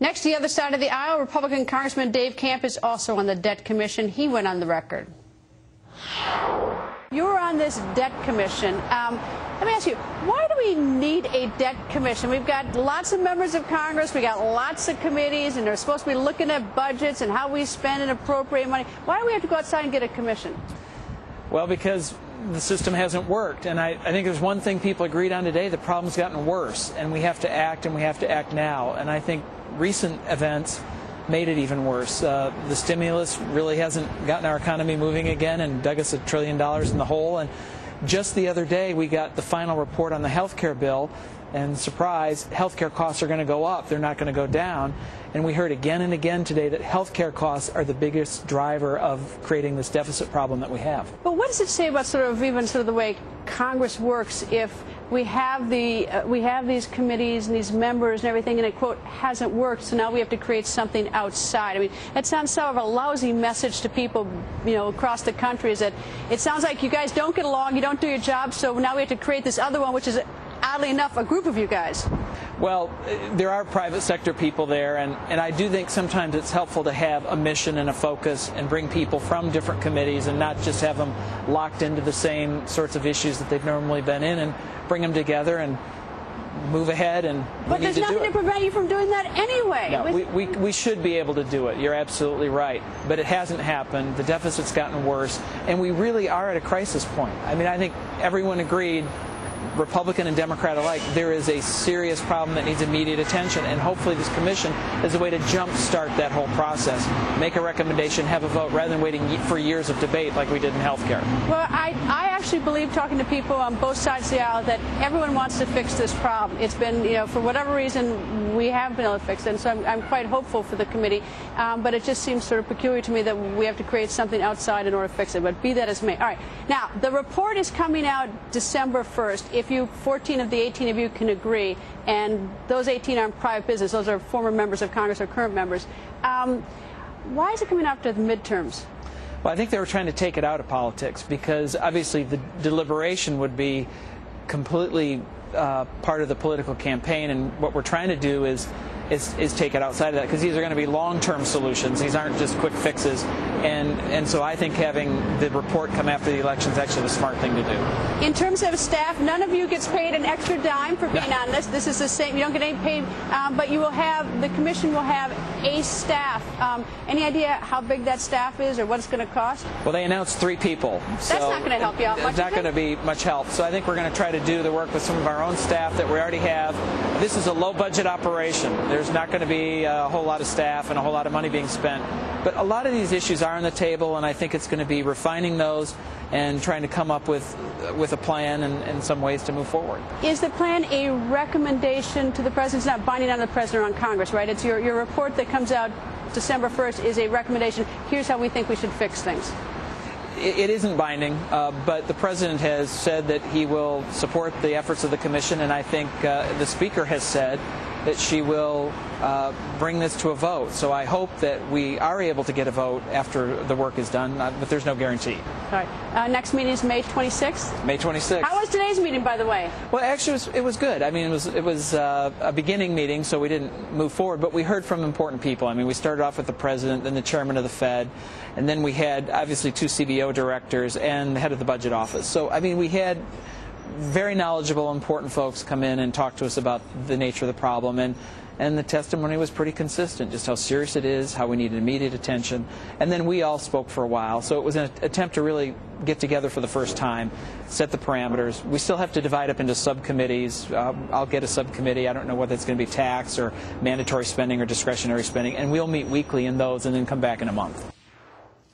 Next, the other side of the aisle, Republican Congressman Dave Camp is also on the Debt Commission. He went on the record. You were on this Debt Commission. Let me ask you, why do we need a debt commission? We've got lots of members of Congress, we've got lots of committees, and they're supposed to be looking at budgets and how we spend and appropriate money. Why do we have to go outside and get a commission? Well, because the system hasn't worked, and I think there's one thing people agreed on today: the problem's gotten worse, and we have to act, and we have to act now. And I think recent events made it even worse. The stimulus really hasn't gotten our economy moving again and dug us $1 trillion in the hole. And just the other day, we got the final report on the health care bill, and surprise, health care costs are going to go up. They're not going to go down. And we heard again and again today that health care costs are the biggest driver of creating this deficit problem that we have. But what does it say about even the way Congress works if we have these committees and these members and everything, and it, quote, hasn't worked, so now we have to create something outside? I mean, that sounds sort of a lousy message to people, across the country, is that it sounds like you guys don't get along, you don't do your job, so now we have to create this other one, which is, oddly enough, a group of you guys. Well, there are private sector people there, and I do think sometimes it's helpful to have a mission and a focus and bring people from different committees and not just have them locked into the same sorts of issues that they've normally been in, and bring them together and move ahead. And but there's nothing to prevent you from doing that anyway. No, we should be able to do it. You're absolutely right. But it hasn't happened. The deficit's gotten worse, and we really are at a crisis point. I mean, I think everyone agreed, Republican and Democrat alike, there is a serious problem that needs immediate attention, and hopefully this commission is a way to jumpstart that whole process, make a recommendation, have a vote, rather than waiting for years of debate like we did in health care. Well, I actually believe, talking to people on both sides of the aisle, that everyone wants to fix this problem. It's been, for whatever reason, we have been able to fix it, and so I'm quite hopeful for the committee, but it just seems sort of peculiar to me that we have to create something outside in order to fix it, but be that as may. All right, now, the report is coming out December 1st. If 14 of the 18 of you can agree, and those 18 aren't private business, those are former members of Congress or current members, why is it coming after the midterms? Well, I think they were trying to take it out of politics, because obviously the deliberation would be completely part of the political campaign, and what we're trying to do is take it outside of that, because these are going to be long-term solutions. These aren't just quick fixes, and so I think having the report come after the election is actually the smart thing to do. In terms of staff, none of you gets paid an extra dime for being on this. This is the same. You don't get any paid, but you will have, the commission will have a staff. Any idea how big that staff is or what it's going to cost? Well, they announced 3 people. That's not going to help you out much. It's not going to be much help. So I think we're going to try to do the work with some of our own staff that we already have. This is a low-budget operation. There's not going to be a whole lot of staff and a whole lot of money being spent. But a lot of these issues are on the table, and I think it's going to be refining those and trying to come up with a plan and some ways to move forward. Is the plan a recommendation to the President? It's not binding on the President or on Congress, right? It's your report that comes out December 1st is a recommendation. Here's how we think we should fix things. It isn't binding, but the President has said that he will support the efforts of the Commission, and I think the Speaker has said that she will bring this to a vote. So I hope that we are able to get a vote after the work is done, but there's no guarantee. All right. Next meeting is May 26th? May 26th. How was today's meeting, by the way? Well, actually, it was good. I mean, it was a beginning meeting, so we didn't move forward, but we heard from important people. I mean, we started off with the President, then the Chairman of the Fed, and then we had, obviously, 2 CBO directors and the head of the Budget Office. So, I mean, we had very knowledgeable, important folks come in and talk to us about the nature of the problem, and the testimony was pretty consistent, just how serious it is, how we need immediate attention, and then we all spoke for a while. So it was an attempt to really get together for the first time, set the parameters. We still have to divide up into subcommittees. I'll get a subcommittee. I don't know whether it's going to be tax or mandatory spending or discretionary spending, and we'll meet weekly in those and then come back in a month.